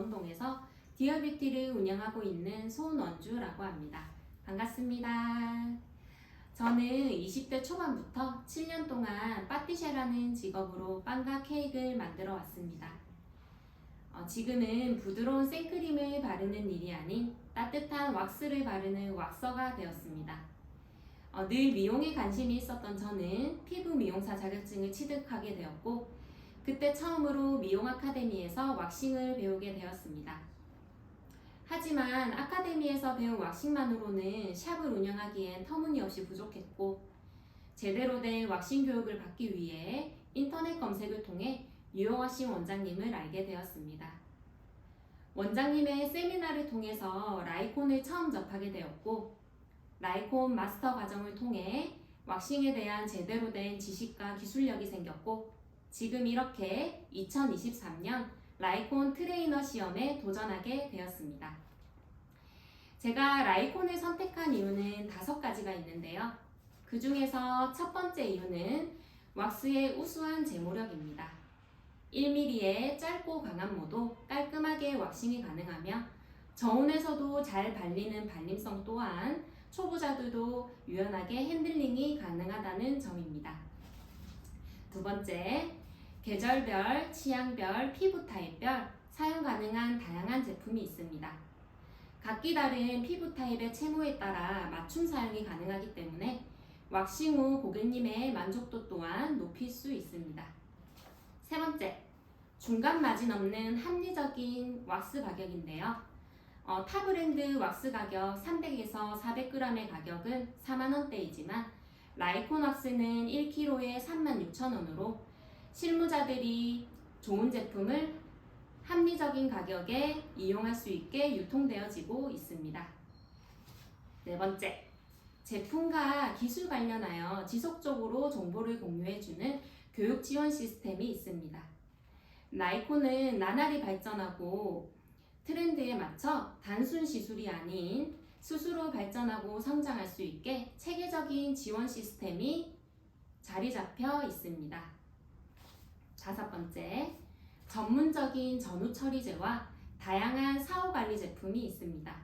강원동에서 디어뷰티를 운영하고 있는 손원주라고 합니다. 반갑습니다. 저는 20대 초반부터 7년 동안 파티셰라는 직업으로 빵과 케이크를 만들어 왔습니다. 지금은 부드러운 생크림을 바르는 일이 아닌 따뜻한 왁스를 바르는 왁서가 되었습니다. 늘 미용에 관심이 있었던 저는 피부 미용사 자격증을 취득하게 되었고, 그때 처음으로 미용 아카데미에서 왁싱을 배우게 되었습니다. 하지만 아카데미에서 배운 왁싱만으로는 샵을 운영하기엔 터무니없이 부족했고, 제대로 된 왁싱 교육을 받기 위해 인터넷 검색을 통해 유어왁싱 원장님을 알게 되었습니다. 원장님의 세미나를 통해서 라이콘을 처음 접하게 되었고, 라이콘 마스터 과정을 통해 왁싱에 대한 제대로 된 지식과 기술력이 생겼고, 지금 이렇게 2023년 라이콘 트레이너 시험에 도전하게 되었습니다. 제가 라이콘을 선택한 이유는 5가지가 있는데요. 그 중에서 첫 번째 이유는 왁스의 우수한 제모력입니다. 1mm의 짧고 강한 모도 깔끔하게 왁싱이 가능하며 저온에서도 잘 발리는 발림성 또한 초보자들도 유연하게 핸들링이 가능하다는 점입니다. 두 번째, 계절별, 취향별, 피부 타입별 사용 가능한 다양한 제품이 있습니다. 각기 다른 피부 타입의 채모에 따라 맞춤 사용이 가능하기 때문에 왁싱 후 고객님의 만족도 또한 높일 수 있습니다. 세 번째, 중간 마진 없는 합리적인 왁스 가격인데요. 타 브랜드 왁스 가격 300에서 400g의 가격은 4만원대이지만 라이콘 왁스는 1kg에 36,000원으로 실무자들이 좋은 제품을 합리적인 가격에 이용할 수 있게 유통되어지고 있습니다. 네 번째, 제품과 기술 관련하여 지속적으로 정보를 공유해주는 교육 지원 시스템이 있습니다. 라이콘은 나날이 발전하고 트렌드에 맞춰 단순 시술이 아닌 스스로 발전하고 성장할 수 있게 체계적인 지원 시스템이 자리 잡혀 있습니다. 다섯 번째, 전문적인 전후 처리제와 다양한 사후 관리 제품이 있습니다.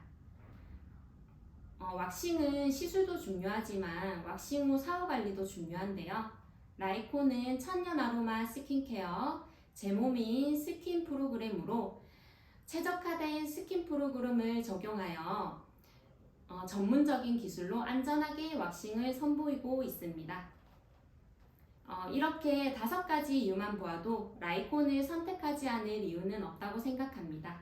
왁싱은 시술도 중요하지만 왁싱 후 사후 관리도 중요한데요. 라이콘은 천연 아로마 스킨케어, 제모민 스킨 프로그램으로 최적화된 스킨 프로그램을 적용하여 전문적인 기술로 안전하게 왁싱을 선보이고 있습니다. 이렇게 5가지 이유만 보아도 라이콘을 선택하지 않을 이유는 없다고 생각합니다.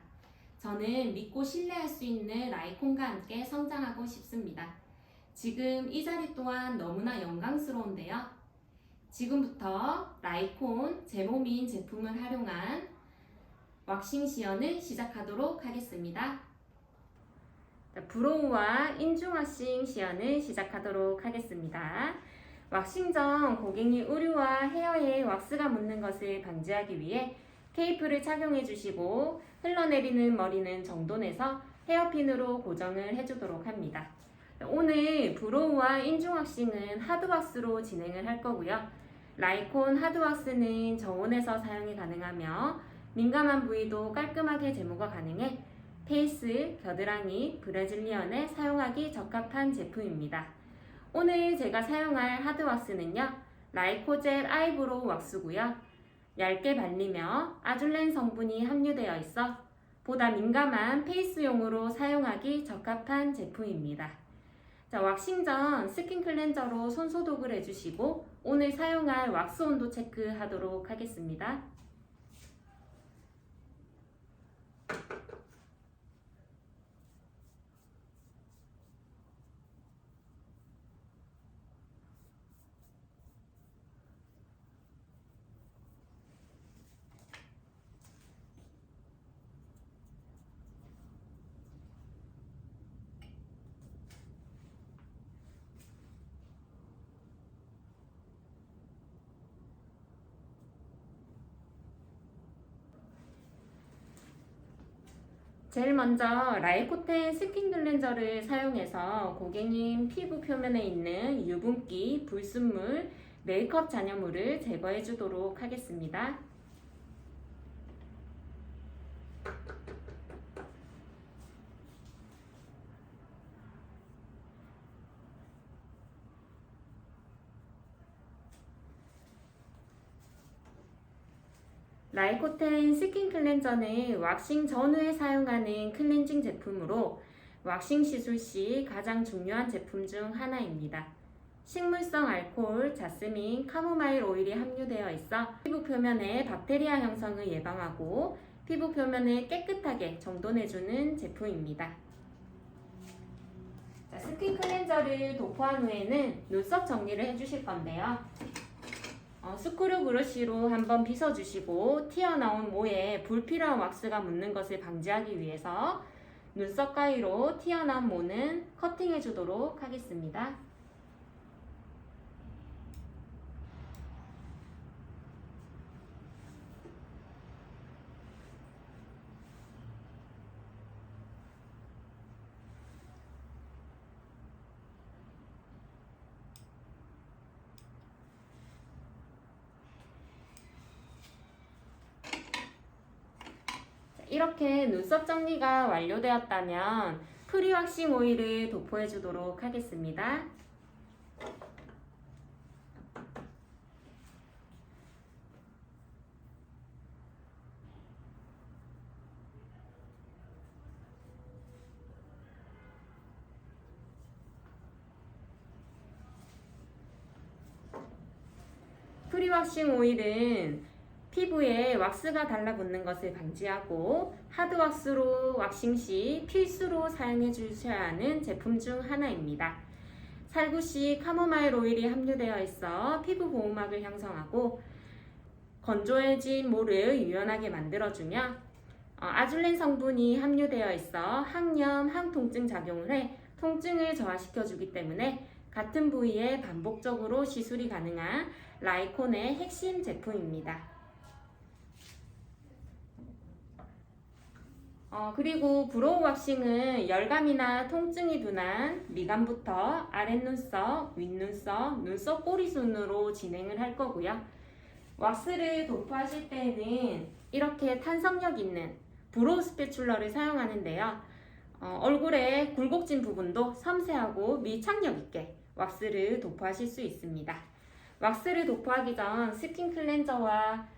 저는 믿고 신뢰할 수 있는 라이콘과 함께 성장하고 싶습니다. 지금 이 자리 또한 너무나 영광스러운데요. 지금부터 라이콘 제모민 제품을 활용한 왁싱 시연을 시작하도록 하겠습니다. 브로우와 인중왁싱 시연을 시작하도록 하겠습니다. 왁싱 전 고객님 의류와 헤어에 왁스가 묻는 것을 방지하기 위해 테이프를 착용해 주시고 흘러내리는 머리는 정돈해서 헤어핀으로 고정을 해주도록 합니다. 오늘 브로우와 인중왁싱은 하드왁스로 진행을 할 거고요. 라이콘 하드왁스는 저온에서 사용이 가능하며 민감한 부위도 깔끔하게 제모가 가능해 페이스, 겨드랑이, 브래질리언에 사용하기 적합한 제품입니다. 오늘 제가 사용할 하드왁스는요, 라이코젤 아이브로우 왁스고요. 얇게 발리며 아줄렌 성분이 함유되어 있어 보다 민감한 페이스용으로 사용하기 적합한 제품입니다. 자, 왁싱 전 스킨 클렌저로 손 소독을 해주시고 오늘 사용할 왁스 온도 체크하도록 하겠습니다. 제일 먼저 라이코텐 스킨 클렌저를 사용해서 고객님 피부 표면에 있는 유분기, 불순물, 메이크업 잔여물을 제거해 주도록 하겠습니다. 라이코텐 스킨 클렌저는 왁싱 전후에 사용하는 클렌징 제품으로 왁싱 시술 시 가장 중요한 제품 중 하나입니다. 식물성 알코올, 자스민, 카모마일 오일이 함유되어 있어 피부 표면의 박테리아 형성을 예방하고 피부 표면을 깨끗하게 정돈해주는 제품입니다. 자, 스킨 클렌저를 도포한 후에는 눈썹 정리를 해주실 건데요. 스크류 브러쉬로 한번 빗어주시고 튀어나온 모에 불필요한 왁스가 묻는 것을 방지하기 위해서 눈썹 가위로 튀어나온 모는 커팅해 주도록 하겠습니다. 이렇게 눈썹 정리가 완료되었다면 프리왁싱 오일을 도포해 주도록 하겠습니다. 프리왁싱 오일은 피부에 왁스가 달라붙는 것을 방지하고 하드왁스로 왁싱 시 필수로 사용해 주셔야 하는 제품 중 하나입니다. 살구 시 카모마일 오일이 함유되어 있어 피부 보호막을 형성하고 건조해진 모를 유연하게 만들어주며 아줄렌 성분이 함유되어 있어 항염, 항통증 작용을 해 통증을 저하시켜주기 때문에 같은 부위에 반복적으로 시술이 가능한 라이콘의 핵심 제품입니다. 그리고 브로우 왁싱은 열감이나 통증이 둔한 미간부터 아랫눈썹, 윗눈썹, 눈썹 꼬리 순으로 진행을 할 거고요. 왁스를 도포하실 때는 이렇게 탄성력 있는 브로우 스패츌러를 사용하는데요. 얼굴의 굴곡진 부분도 섬세하고 밀착력 있게 왁스를 도포하실 수 있습니다. 왁스를 도포하기 전 스킨 클렌저와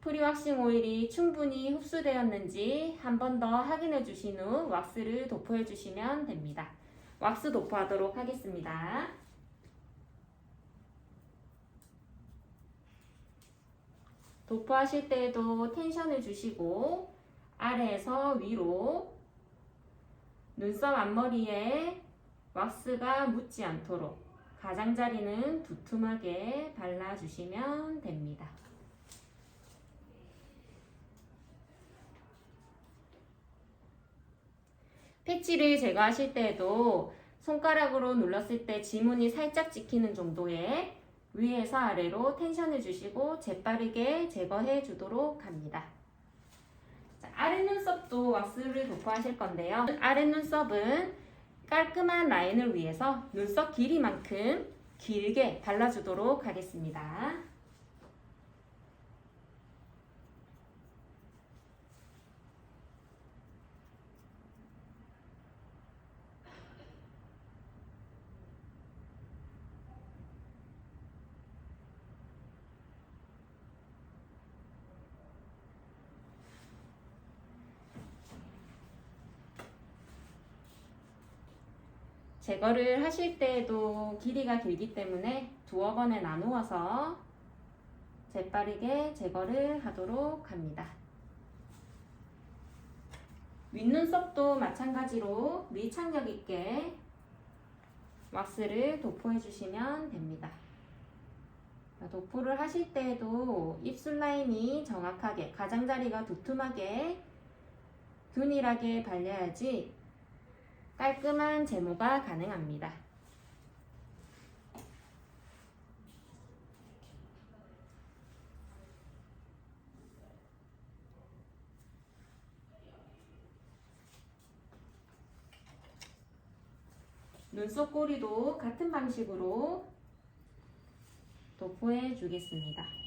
프리왁싱 오일이 충분히 흡수되었는지 한 번 더 확인해 주신 후 왁스를 도포해 주시면 됩니다. 왁스 도포하도록 하겠습니다. 도포하실 때에도 텐션을 주시고 아래에서 위로 눈썹 앞머리에 왁스가 묻지 않도록 가장자리는 두툼하게 발라주시면 됩니다. 패치를 제거하실 때에도 손가락으로 눌렀을 때 지문이 살짝 찍히는 정도의 위에서 아래로 텐션을 주시고 재빠르게 제거해 주도록 합니다. 자, 아랫눈썹도 왁스를 도포하실 건데요. 아랫눈썹은 깔끔한 라인을 위해서 눈썹 길이만큼 길게 발라주도록 하겠습니다. 제거를 하실 때에도 길이가 길기 때문에 두어 번에 나누어서 재빠르게 제거를 하도록 합니다. 윗눈썹도 마찬가지로 밀착력 있게 왁스를 도포해 주시면 됩니다. 도포를 하실 때에도 입술 라인이 정확하게 가장자리가 두툼하게 균일하게 발려야지 깔끔한 제모가 가능합니다. 눈썹 꼬리도 같은 방식으로 도포해 주겠습니다.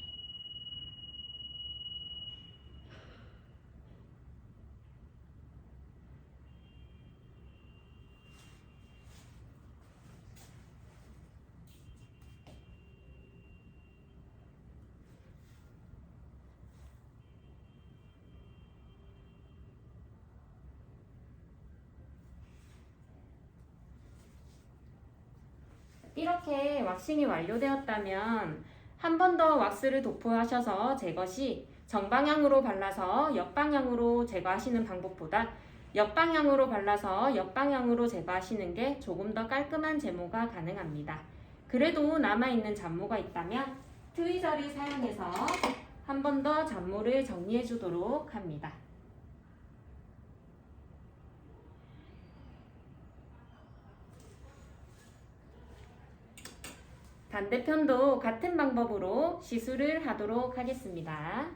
이렇게 왁싱이 완료되었다면 한 번 더 왁스를 도포하셔서 제거 시 정방향으로 발라서 옆방향으로 제거하시는 방법보다 옆방향으로 발라서 옆방향으로 제거하시는 게 조금 더 깔끔한 제모가 가능합니다. 그래도 남아있는 잔모가 있다면 트위저를 사용해서 한 번 더 잔모를 정리해 주도록 합니다. 반대편도 같은 방법으로 시술을 하도록 하겠습니다.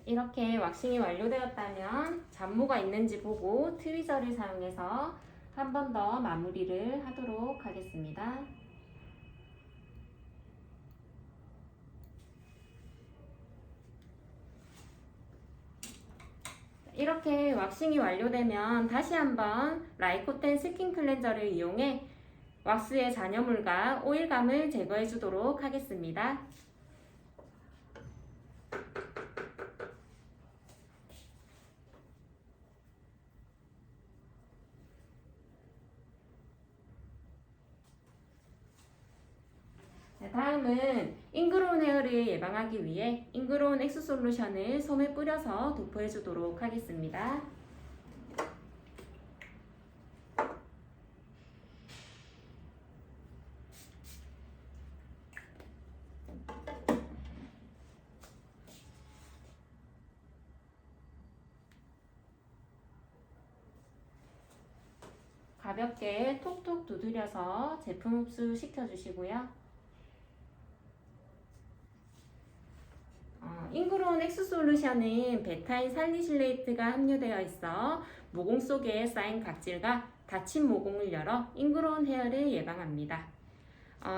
이렇게 왁싱이 완료되었다면 잔모가 있는지 보고 트위저를 사용해서 한 번 더 마무리를 하도록 하겠습니다. 이렇게 왁싱이 완료되면 다시 한번 라이코텐 스킨 클렌저를 이용해 왁스의 잔여물과 오일감을 제거해 주도록 하겠습니다. 다음은 잉그로운 헤어를 예방하기 위해 잉그로운 엑스 솔루션을 솜에 뿌려서 도포해 주도록 하겠습니다. 가볍게 톡톡 두드려서 제품 흡수 시켜주시고요. 잉그로운 엑스 솔루션은 베타인 살리실레이트가 함유되어 있어 모공 속에 쌓인 각질과 닫힌 모공을 열어 잉그로운 헤어를 예방합니다.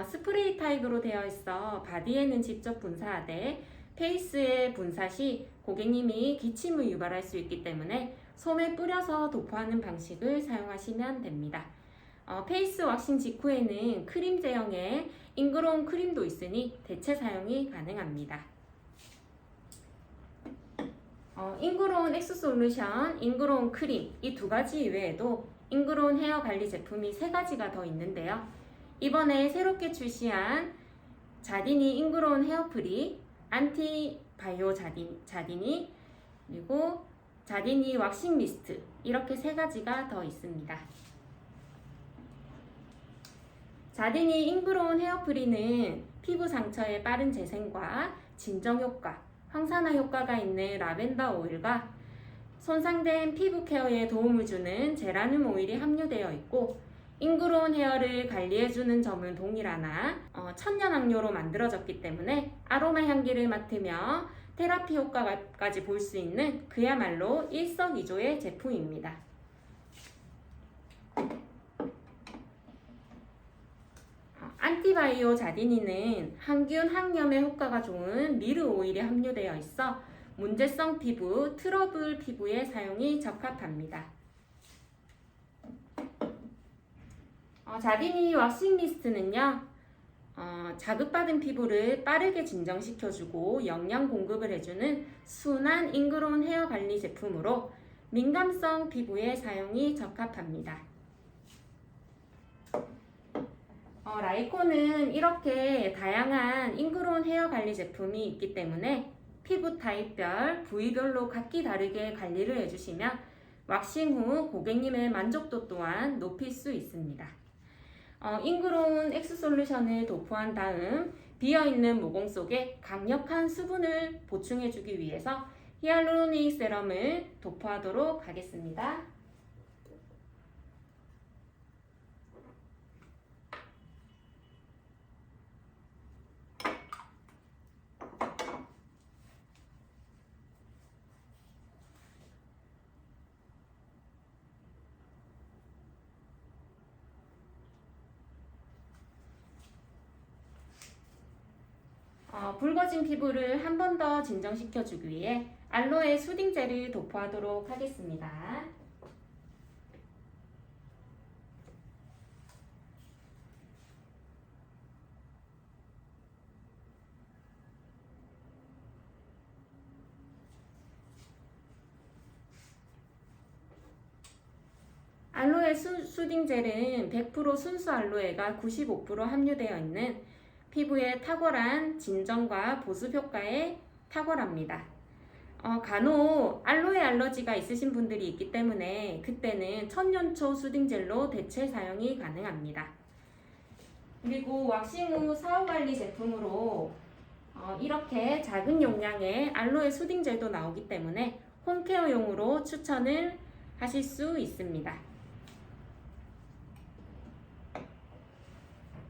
스프레이 타입으로 되어 있어 바디에는 직접 분사하되 페이스에 분사 시 고객님이 기침을 유발할 수 있기 때문에 솜에 뿌려서 도포하는 방식을 사용하시면 됩니다. 페이스 왁싱 직후에는 크림 제형의 잉그로운 크림도 있으니 대체 사용이 가능합니다. 잉그로운 엑스 솔루션, 잉그로운 크림 이 두 가지 이외에도 잉그로운 헤어 관리 제품이 세 가지가 더 있는데요. 이번에 새롭게 출시한 자디니 잉그로운 헤어프리, 안티 바이오 자디니, 그리고 자디니 왁싱 미스트 이렇게 세 가지가 더 있습니다. 자디니 잉그로운 헤어프리는 피부 상처의 빠른 재생과 진정 효과, 항산화 효과가 있는 라벤더 오일과 손상된 피부 케어에 도움을 주는 제라늄 오일이 함유되어 있고 잉그로운 헤어를 관리해주는 점은 동일하나 천연악료로 만들어졌기 때문에 아로마 향기를 맡으며 테라피 효과까지 볼 수 있는 그야말로 일석이조의 제품입니다. 안티바이오 자디니는 항균, 항염에 효과가 좋은 미르 오일이 함유되어 있어 문제성 피부, 트러블 피부의 사용이 적합합니다. 자디니 왁싱 미스트는요, 자극받은 피부를 빠르게 진정시켜주고 영양 공급을 해주는 순한 잉그로운 헤어 관리 제품으로 민감성 피부에 사용이 적합합니다. 라이코는 이렇게 다양한 잉그로운 헤어 관리 제품이 있기 때문에 피부 타입별, 부위별로 각기 다르게 관리를 해주시면 왁싱 후 고객님의 만족도 또한 높일 수 있습니다. 잉그로운 X 솔루션을 도포한 다음 비어있는 모공 속에 강력한 수분을 보충해주기 위해서 히알루로닉 세럼을 도포하도록 하겠습니다. 붉어진 피부를 한 번 더 진정시켜주기 위해 알로에 수딩 젤을 도포하도록 하겠습니다. 알로에 수딩 젤은 100% 순수 알로에가 95% 함유되어 있는 피부에 탁월한 진정과 보습 효과에 탁월합니다. 간혹 알로에 알러지가 있으신 분들이 있기 때문에 그때는 천연초 수딩젤로 대체 사용이 가능합니다. 그리고 왁싱 후 사후 관리 제품으로 이렇게 작은 용량의 알로에 수딩젤도 나오기 때문에 홈케어용으로 추천을 하실 수 있습니다.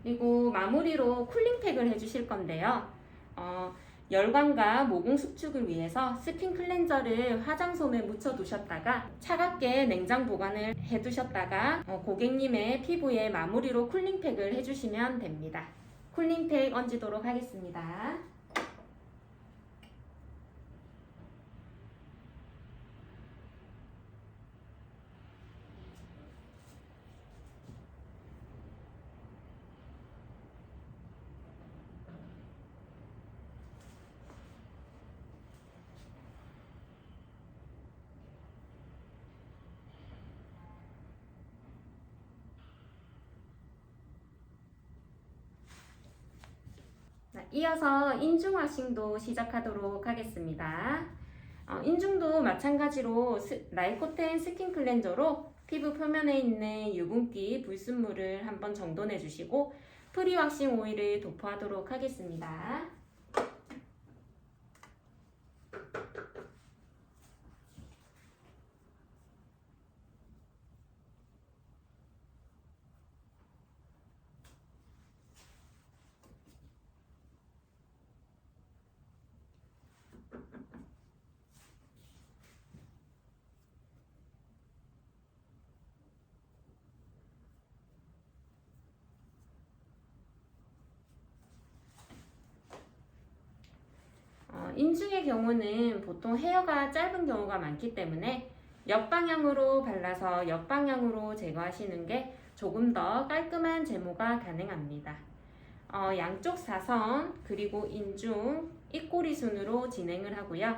그리고 마무리로 쿨링팩을 해주실 건데요. 열광과 모공 수축을 위해서 스킨 클렌저를 화장솜에 묻혀 두셨다가 차갑게 냉장 보관을 해 두셨다가 고객님의 피부에 마무리로 쿨링팩을 해주시면 됩니다. 쿨링팩 얹도록 하겠습니다. 이어서 인중 와싱도 시작하도록 하겠습니다. 인중도 마찬가지로 라이코텐 스킨 클렌저로 피부 표면에 있는 유분기, 불순물을 한번 정돈해 주시고 프리왁싱 오일을 도포하도록 하겠습니다. 인중의 경우는 보통 헤어가 짧은 경우가 많기 때문에 옆방향으로 발라서 옆방향으로 제거하시는 게 조금 더 깔끔한 제모가 가능합니다. 양쪽 사선 그리고 인중, 입꼬리 순으로 진행을 하고요.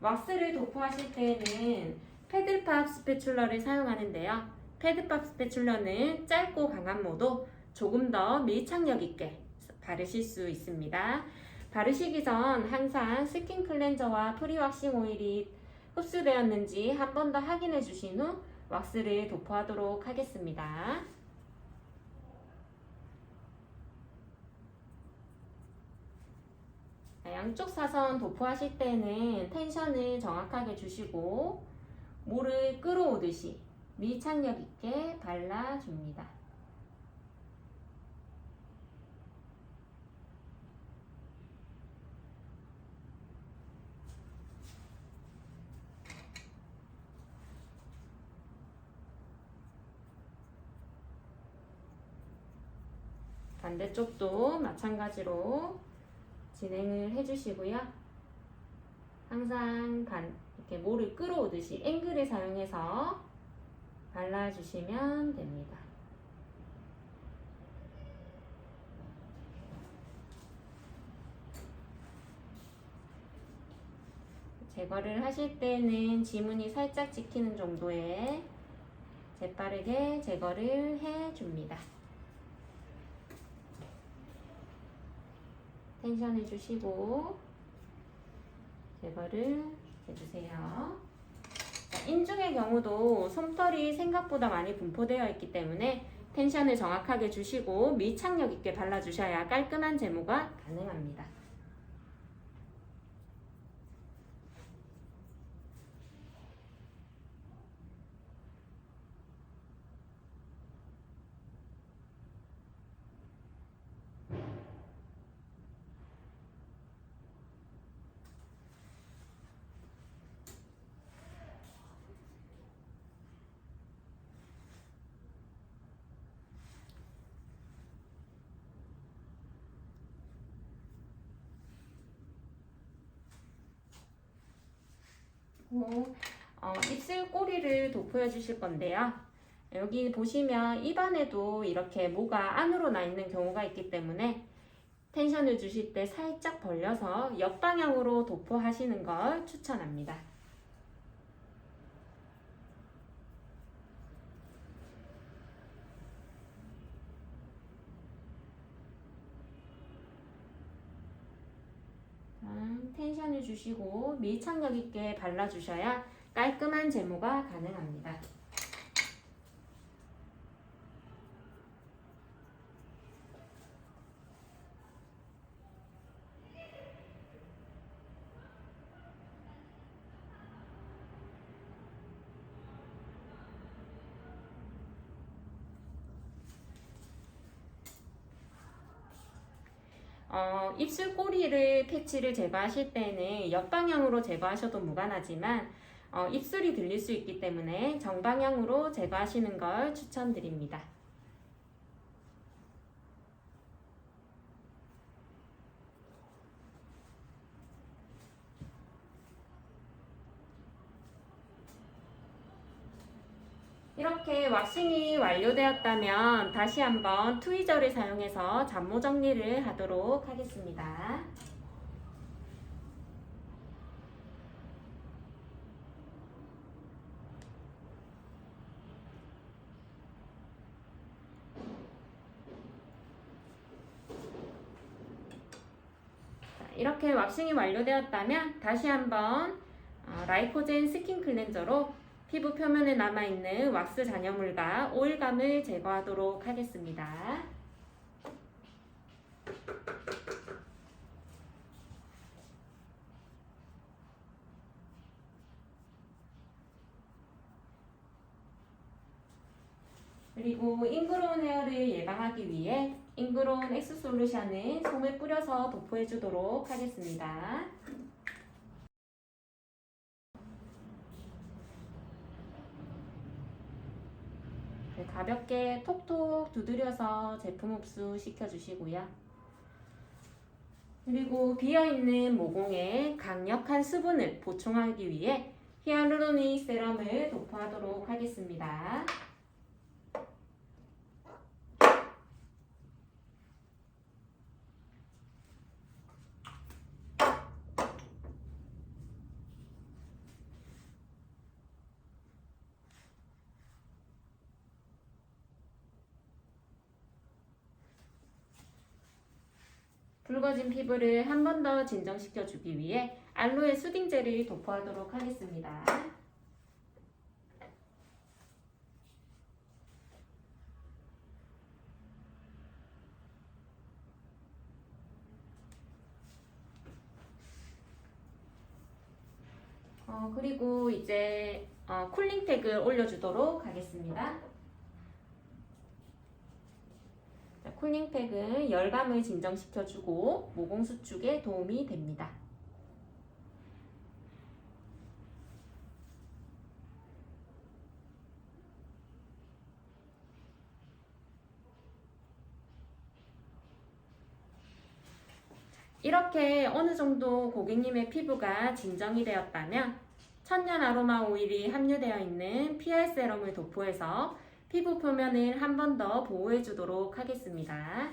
왁스를 도포하실 때에는 패들팝 스패츌러를 사용하는데요. 패드팝 스패츌러는 짧고 강한 모도 조금 더 밀착력 있게 바르실 수 있습니다. 바르시기 전 항상 스킨 클렌저와 프리왁싱 오일이 흡수되었는지 한 번 더 확인해 주신 후 왁스를 도포하도록 하겠습니다. 양쪽 사선 도포하실 때는 텐션을 정확하게 주시고 물을 끌어오듯이 밀착력 있게 발라줍니다. 반대쪽도 마찬가지로 진행을 해주시고요. 항상 이렇게 모를 끌어오듯이 앵글을 사용해서 발라주시면 됩니다. 제거를 하실 때는 지문이 살짝 찍히는 정도의 재빠르게 제거를 해줍니다. 텐션을 주시고 제거를 해주세요. 인중의 경우도 솜털이 생각보다 많이 분포되어 있기 때문에 텐션을 정확하게 주시고 밀착력 있게 발라주셔야 깔끔한 제모가 가능합니다. 입술 꼬리를 돋보여 주실 건데요. 여기 보시면 입안에도 이렇게 모가 안으로 나 있는 경우가 있기 때문에 텐션을 주실 때 살짝 벌려서 옆방향으로 도포하시는 걸 추천합니다. 텐션을 주시고 밀착력 있게 발라주셔야 깔끔한 제모가 가능합니다. 입술 꼬리를 패치를 제거하실 때는 옆방향으로 제거하셔도 무관하지만 입술이 들릴 수 있기 때문에 정방향으로 제거하시는 걸 추천드립니다. 이렇게 왁싱이 완료되었다면 다시 한번 트위저를 사용해서 잡모 정리를 하도록 하겠습니다. 이렇게 왁싱이 완료되었다면 다시 한번 라이코젠 스킨 클렌저로 피부 표면에 남아있는 왁스 잔여물과 오일감을 제거하도록 하겠습니다. 그리고 잉그로운 헤어를 예방하기 위해 잉그로운 엑스 솔루션을 솜에 뿌려서 도포해 주도록 하겠습니다. 가볍게 톡톡 두드려서 제품 흡수 시켜주시고요. 그리고 비어있는 모공에 강력한 수분을 보충하기 위해 히알루로닉 세럼을 도포하도록 하겠습니다. 붉어진 피부를 한 번 더 진정시켜주기 위해 알로에 수딩젤을 도포하도록 하겠습니다. 그리고 이제 쿨링팩을 올려주도록 하겠습니다. 쿨링팩은 열감을 진정시켜주고 모공 수축에 도움이 됩니다. 이렇게 어느 정도 고객님의 피부가 진정이 되었다면 천연 아로마 오일이 함유되어 있는 PR 세럼을 도포해서 피부 표면을 한 번 더 보호해 주도록 하겠습니다.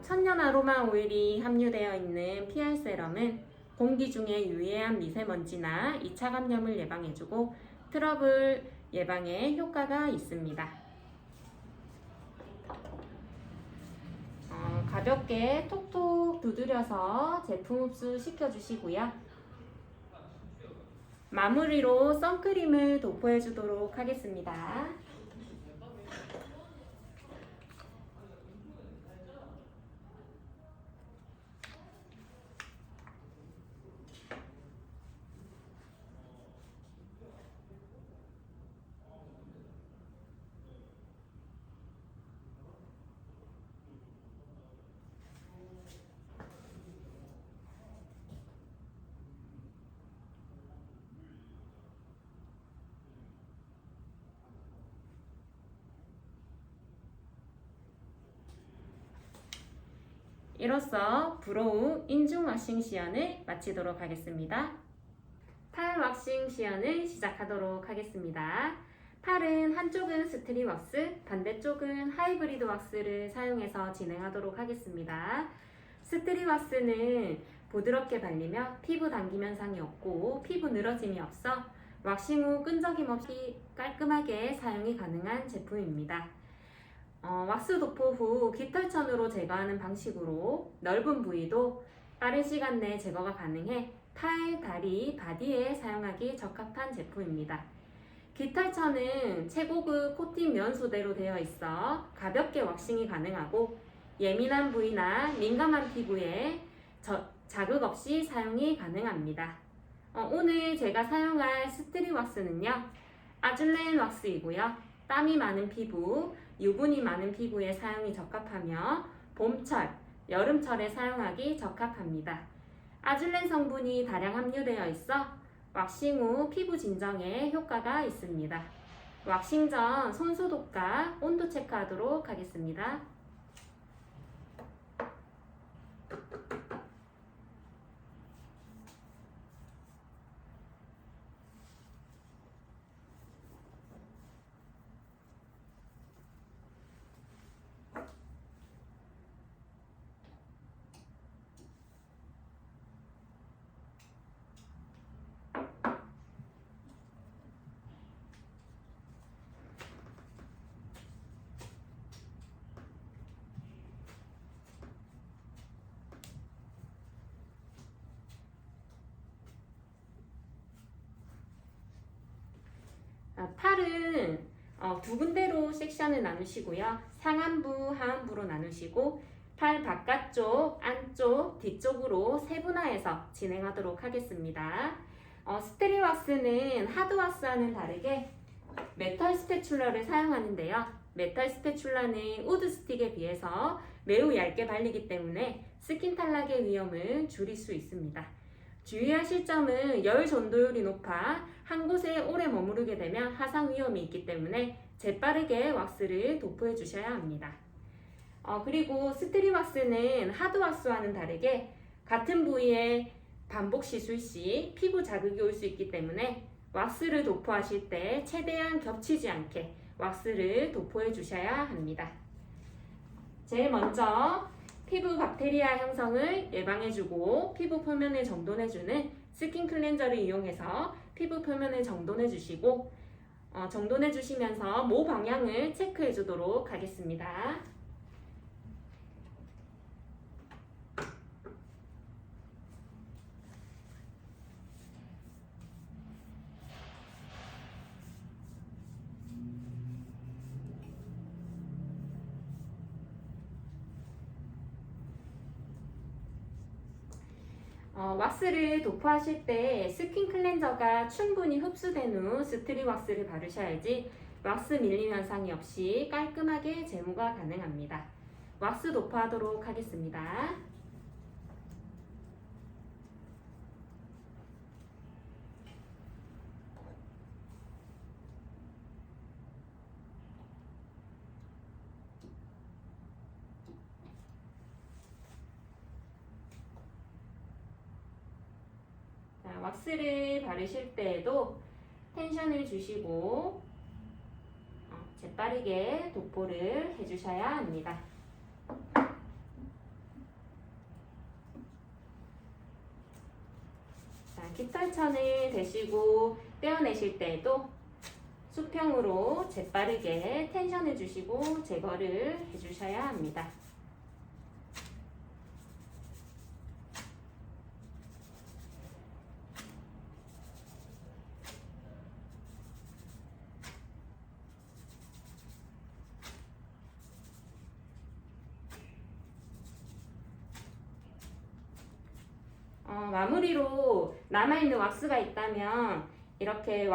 천연 아로마 오일이 함유되어 있는 PR 세럼은 공기 중에 유해한 미세먼지나 2차 감염을 예방해주고 트러블 예방에 효과가 있습니다. 가볍게 톡톡 두드려서 제품 흡수 시켜주시고요. 마무리로 선크림을 도포해 주도록 하겠습니다. 이로써 브로우 인중 왁싱 시연을 마치도록 하겠습니다. 팔 왁싱 시연을 시작하도록 하겠습니다. 팔은 한쪽은 스트리 왁스, 반대쪽은 하이브리드 왁스를 사용해서 진행하도록 하겠습니다. 스트리 왁스는 부드럽게 발리며 피부 당김 현상이 없고 피부 늘어짐이 없어 왁싱 후 끈적임 없이 깔끔하게 사용이 가능한 제품입니다. 왁스 도포 후 깃털천으로 제거하는 방식으로 넓은 부위도 빠른 시간 내에 제거가 가능해 팔, 다리, 바디에 사용하기 적합한 제품입니다. 깃털천은 최고급 코팅 면 소재로 되어 있어 가볍게 왁싱이 가능하고 예민한 부위나 민감한 피부에 자극 없이 사용이 가능합니다. 오늘 제가 사용할 스트리 왁스는요, 아줄렌 왁스이고요. 땀이 많은 피부, 유분이 많은 피부에 사용이 적합하며 봄철, 여름철에 사용하기 적합합니다. 아줄렌 성분이 다량 함유되어 있어 왁싱 후 피부 진정에 효과가 있습니다. 왁싱 전 손 소독과 온도 체크하도록 하겠습니다. 팔은 두 군데로 섹션을 나누시고요. 상안부, 하안부로 나누시고 팔 바깥쪽, 안쪽, 뒤쪽으로 세분화해서 진행하도록 하겠습니다. 스트리 왁스는 하드 왁스와는 다르게 메탈 스패츌러를 사용하는데요. 메탈 스패츌러는 우드 스틱에 비해서 매우 얇게 발리기 때문에 스킨 탈락의 위험을 줄일 수 있습니다. 주의하실 점은 열 전도율이 높아 한 곳에 오래 머무르게 되면 화상 위험이 있기 때문에 재빠르게 왁스를 도포해 주셔야 합니다. 그리고 스트리 왁스는 하드 왁스와는 다르게 같은 부위에 반복 시술 시 피부 자극이 올 수 있기 때문에 왁스를 도포하실 때 최대한 겹치지 않게 왁스를 도포해 주셔야 합니다. 제일 먼저 피부 박테리아 형성을 예방해주고 피부 표면을 정돈해주는 스킨 클렌저를 이용해서 피부 표면을 정돈해주시고 정돈해주시면서 모 방향을 체크해주도록 하겠습니다. 왁스를 도포하실 때 스킨 클렌저가 충분히 흡수된 후 스트립 왁스를 바르셔야지 왁스 밀림 현상이 없이 깔끔하게 제모가 가능합니다. 왁스 도포하도록 하겠습니다. 자, 왁스를 바르실 때에도 텐션을 주시고 재빠르게 도포를 해주셔야 합니다. 자, 깃털천을 대시고 떼어내실 때에도 수평으로 재빠르게 텐션을 주시고 제거를 해주셔야 합니다. 마무리로 남아있는 왁스가 있다면 이렇게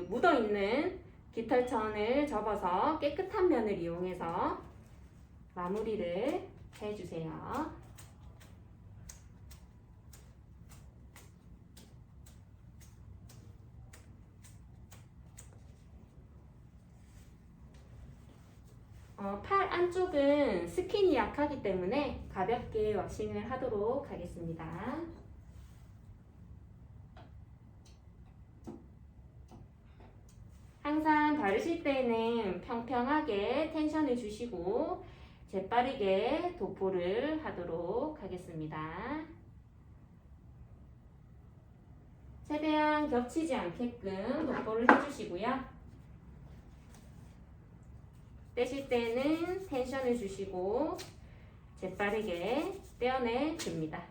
묻어있는 깃털천을 접어서 깨끗한 면을 이용해서 마무리를 해주세요. 팔 안쪽은 스킨이 약하기 때문에 가볍게 왁싱을 하도록 하겠습니다. 항상 바르실 때는 평평하게 텐션을 주시고 재빠르게 도포를 하도록 하겠습니다. 최대한 겹치지 않게끔 도포를 해주시고요. 떼실 때는 텐션을 주시고 재빠르게 떼어내 줍니다.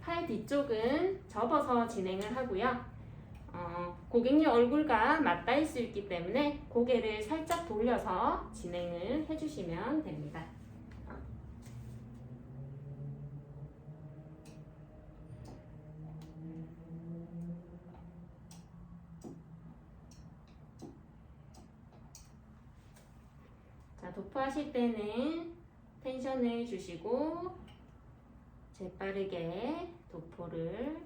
팔 뒤쪽은 접어서 진행을 하고요. 고객님 얼굴과 맞닿을 수 있기 때문에 고개를 살짝 돌려서 진행을 해주시면 됩니다. 자, 도포하실 때는 텐션을 주시고 재빠르게 도포를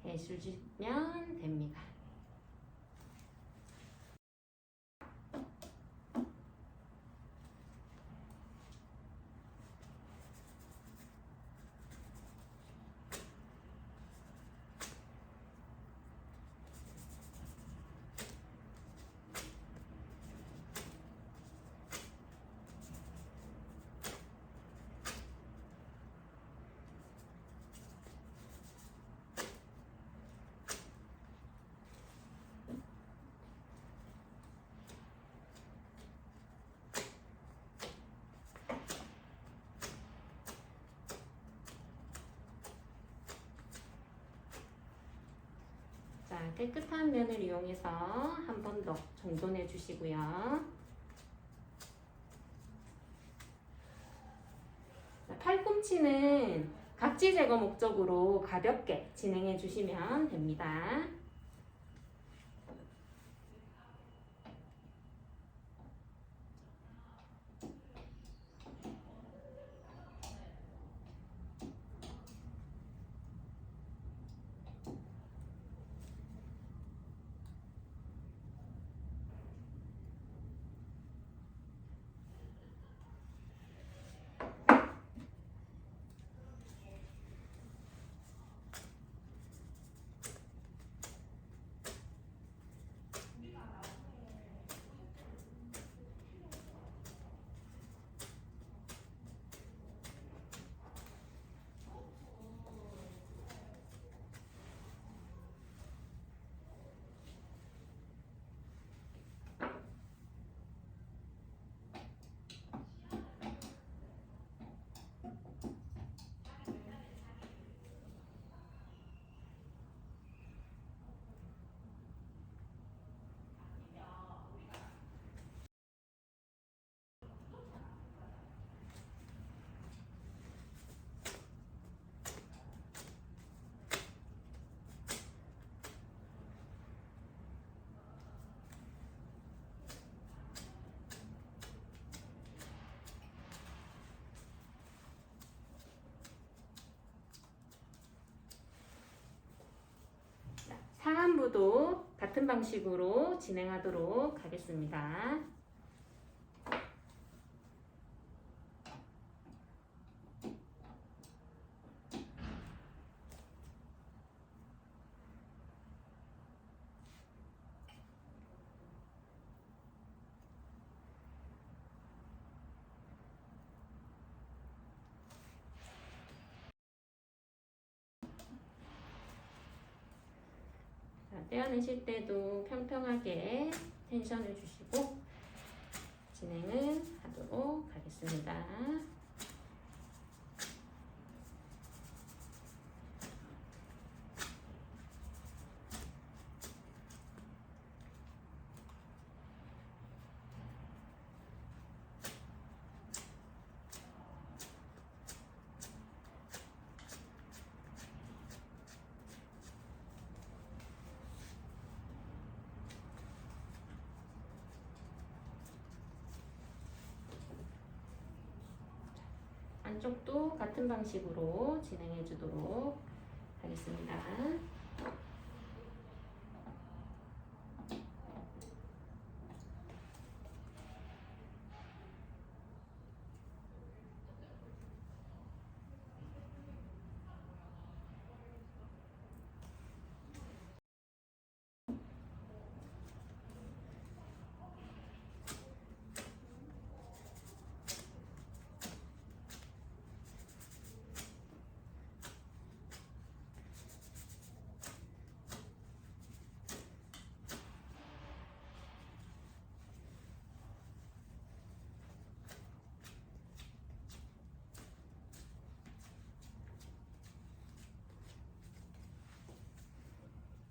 해주시면 됩니다. 자, 깨끗한 면을 이용해서 한 번 더 정돈해 주시고요. 자, 팔꿈치는 각질 제거 목적으로 가볍게 진행해 주시면 됩니다. 후도 같은 방식으로 진행하도록 하겠습니다. 떼어내실 때도 평평하게 텐션을 주시고 진행을 하도록 하겠습니다. 안쪽도 같은 방식으로 진행해 주도록 하겠습니다.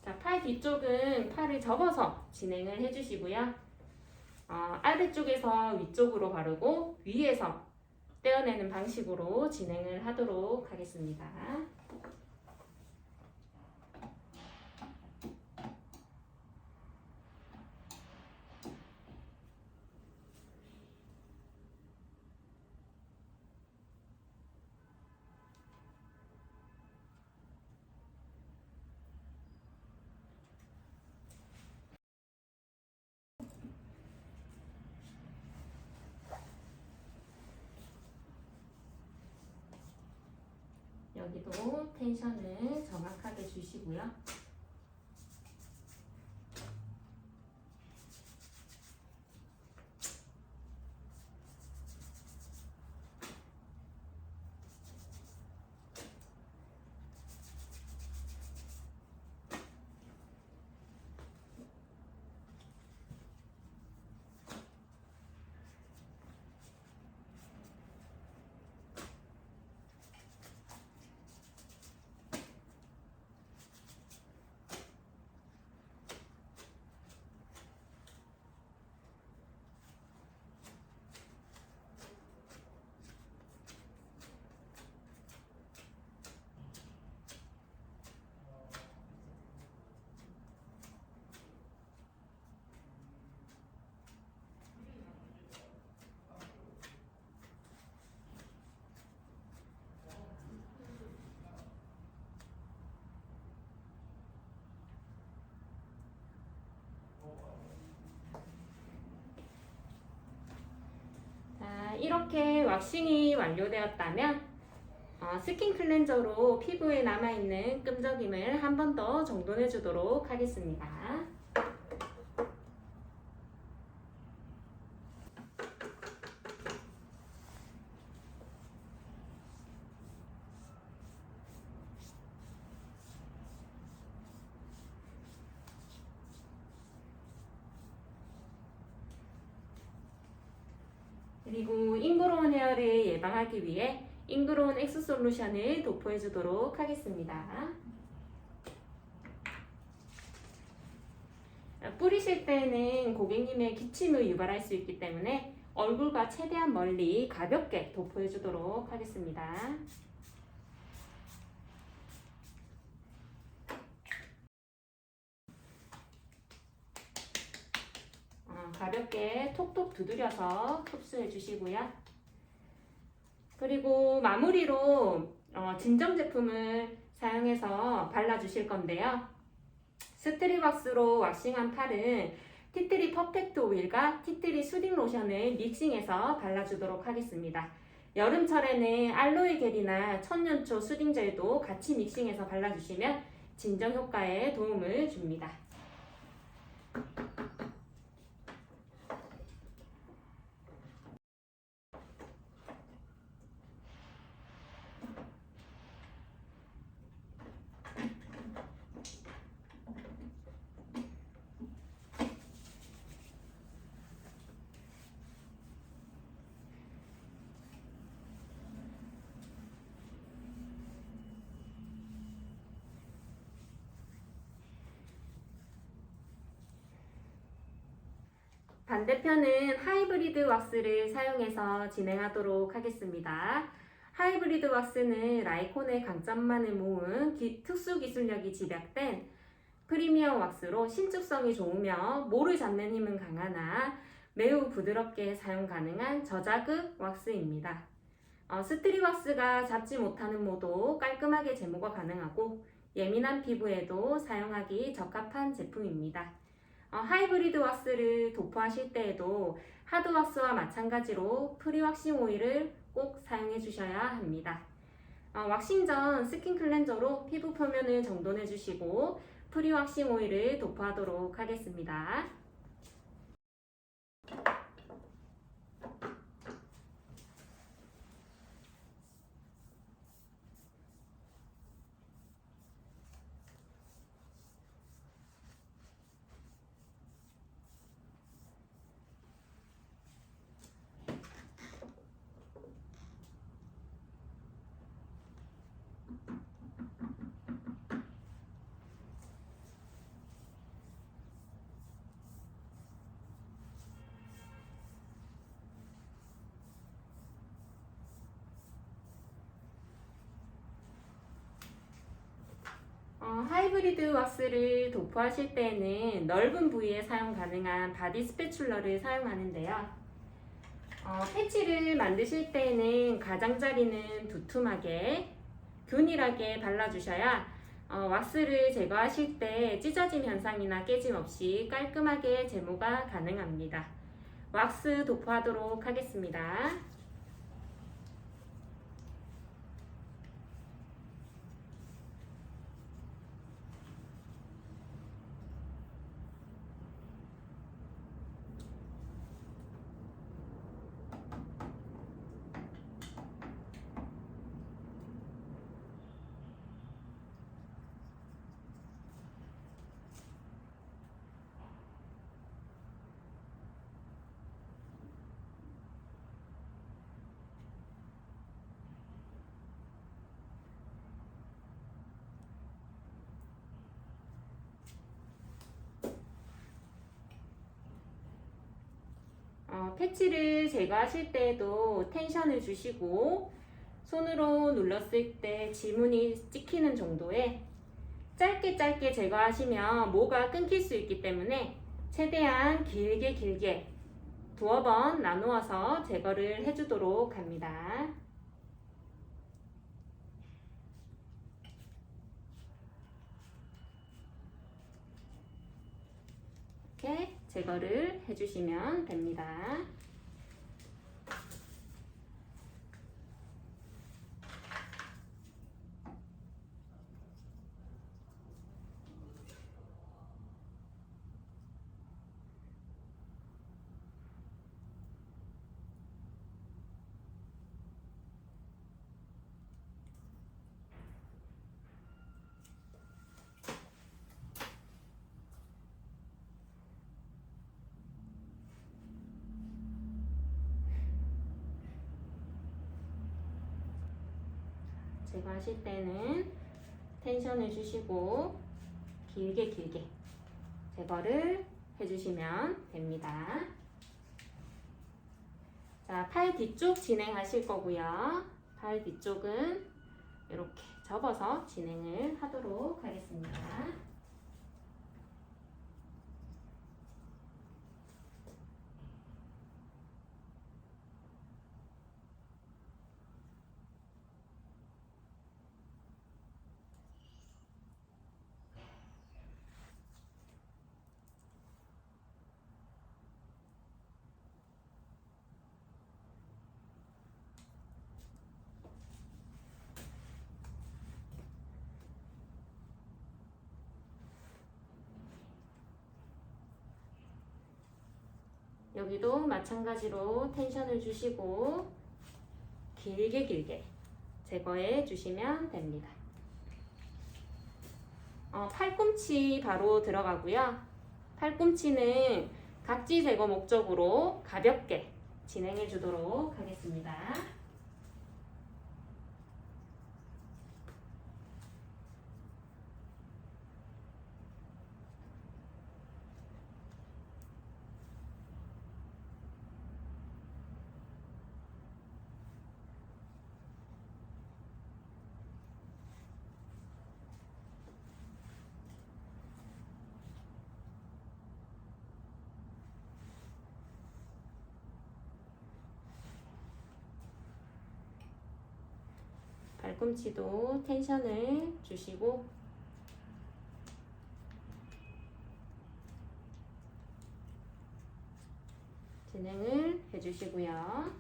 자, 팔 뒤쪽은 팔을 접어서 진행을 해주시고요. 아래쪽에서 위쪽으로 바르고 위에서 떼어내는 방식으로 진행을 하도록 하겠습니다. 여기도 텐션을 정확하게 주시고요. 이렇게 왁싱이 완료되었다면 스킨 클렌저로 피부에 남아있는 끈적임을 한 번 더 정돈해 주도록 하겠습니다. 그리고 잉그로운 헤어를 예방하기 위해 잉그로운 엑스 솔루션을 도포해 주도록 하겠습니다. 뿌리실 때는 고객님의 기침을 유발할 수 있기 때문에 얼굴과 최대한 멀리 가볍게 도포해 주도록 하겠습니다. 가볍게 톡톡 두드려서 흡수해 주시고요. 그리고 마무리로 진정 제품을 사용해서 발라 주실 건데요. 스트립 왁스로 왁싱한 팔은 티트리 퍼펙트 오일과 티트리 수딩 로션을 믹싱해서 발라주도록 하겠습니다. 여름철에는 알로에 겔이나 천년초 수딩 젤도 같이 믹싱해서 발라주시면 진정 효과에 도움을 줍니다. 반대편은 하이브리드 왁스를 사용해서 진행하도록 하겠습니다. 하이브리드 왁스는 라이콘의 강점만을 모은 특수 기술력이 집약된 프리미엄 왁스로 신축성이 좋으며 모를 잡는 힘은 강하나 매우 부드럽게 사용 가능한 저자극 왁스입니다. 스트립 왁스가 잡지 못하는 모도 깔끔하게 제모가 가능하고 예민한 피부에도 사용하기 적합한 제품입니다. 하이브리드 왁스를 도포하실 때에도 하드 왁스와 마찬가지로 프리왁싱 오일을 꼭 사용해 주셔야 합니다. 왁싱 전 스킨 클렌저로 피부 표면을 정돈해 주시고 프리왁싱 오일을 도포하도록 하겠습니다. 하이브리드 왁스를 도포하실 때는 넓은 부위에 사용 가능한 바디 스패츌러를 사용하는데요. 패치를 만드실 때는 가장자리는 두툼하게 균일하게 발라주셔야 왁스를 제거하실 때 찢어짐 현상이나 깨짐 없이 깔끔하게 제모가 가능합니다. 왁스 도포하도록 하겠습니다. 패치를 제거하실 때에도 텐션을 주시고 손으로 눌렀을 때 지문이 찍히는 정도에 짧게 제거하시면 모가 끊길 수 있기 때문에 최대한 길게 두어 번 나누어서 제거를 해주도록 합니다. 이렇게 제거를 해주시면 됩니다. 제거하실 때는 텐션을 주시고 길게 제거를 해주시면 됩니다. 자, 팔 뒤쪽 진행하실 거고요. 팔 뒤쪽은 이렇게 접어서 진행을 하도록 하겠습니다. 여기도 마찬가지로 텐션을 주시고 길게 제거해 주시면 됩니다. 팔꿈치 바로 들어가고요. 팔꿈치는 각질 제거 목적으로 가볍게 진행해 주도록 하겠습니다. 발꿈치도 텐션을 주시고 진행을 해주시고요.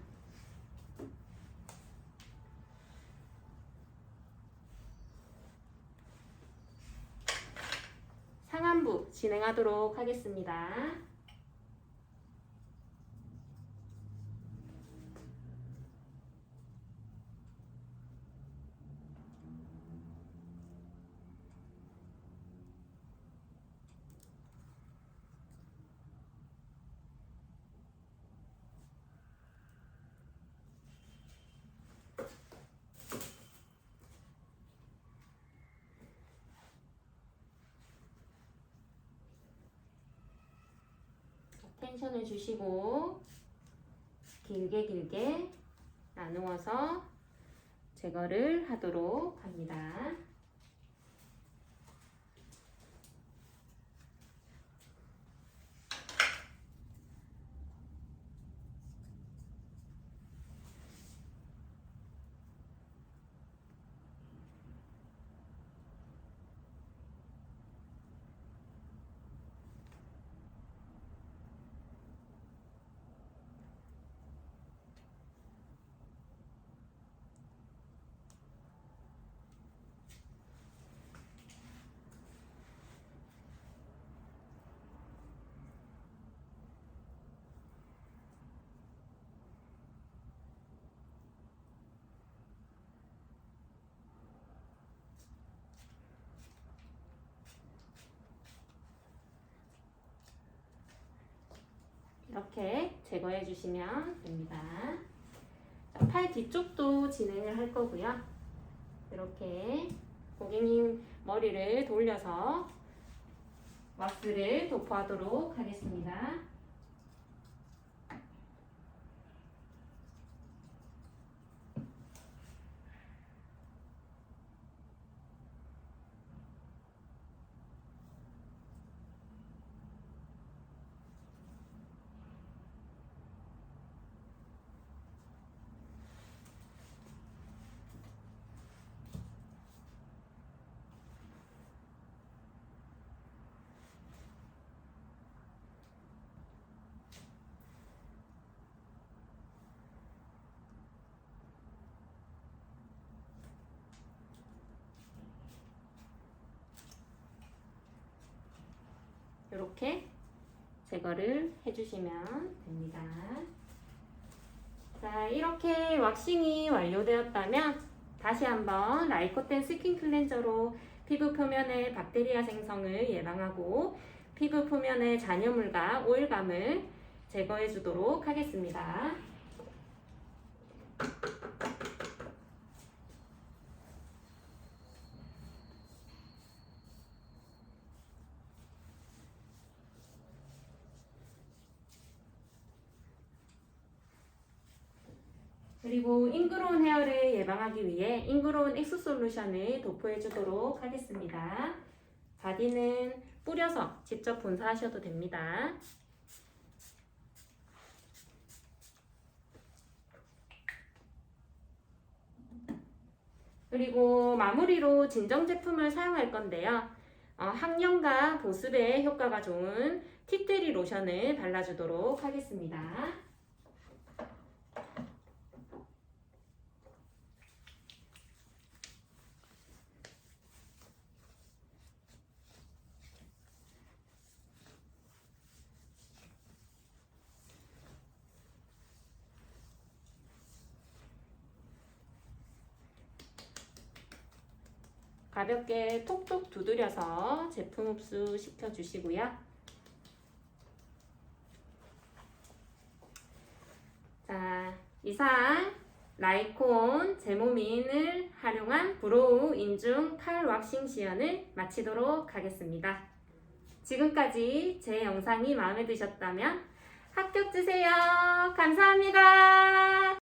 상안부 진행하도록 하겠습니다. 텐션을 주시고 길게 나누어서 제거를 하도록 합니다. 이렇게 제거해 주시면 됩니다. 자, 팔 뒤쪽도 진행을 할 거고요. 이렇게 고객님 머리를 돌려서 왁스를 도포하도록 하겠습니다. 이렇게 제거를 해주시면 됩니다. 자, 이렇게 왁싱이 완료되었다면 다시 한번 라이코텐 스킨 클렌저로 피부 표면의 박테리아 생성을 예방하고 피부 표면의 잔여물과 오일감을 제거해 주도록 하겠습니다. 그리고 잉그로운 헤어를 예방하기 위해 잉그로운 엑소 솔루션을 도포해 주도록 하겠습니다. 바디는 뿌려서 직접 분사하셔도 됩니다. 그리고 마무리로 진정 제품을 사용할 건데요. 항염과 보습에 효과가 좋은 티트리 로션을 발라주도록 하겠습니다. 가볍게 톡톡 두드려서 제품 흡수 시켜주시고요. 자, 이상 라이콘 제모민을 활용한 브로우 인중 칼 왁싱 시연을 마치도록 하겠습니다. 지금까지 제 영상이 마음에 드셨다면 합격 주세요. 감사합니다.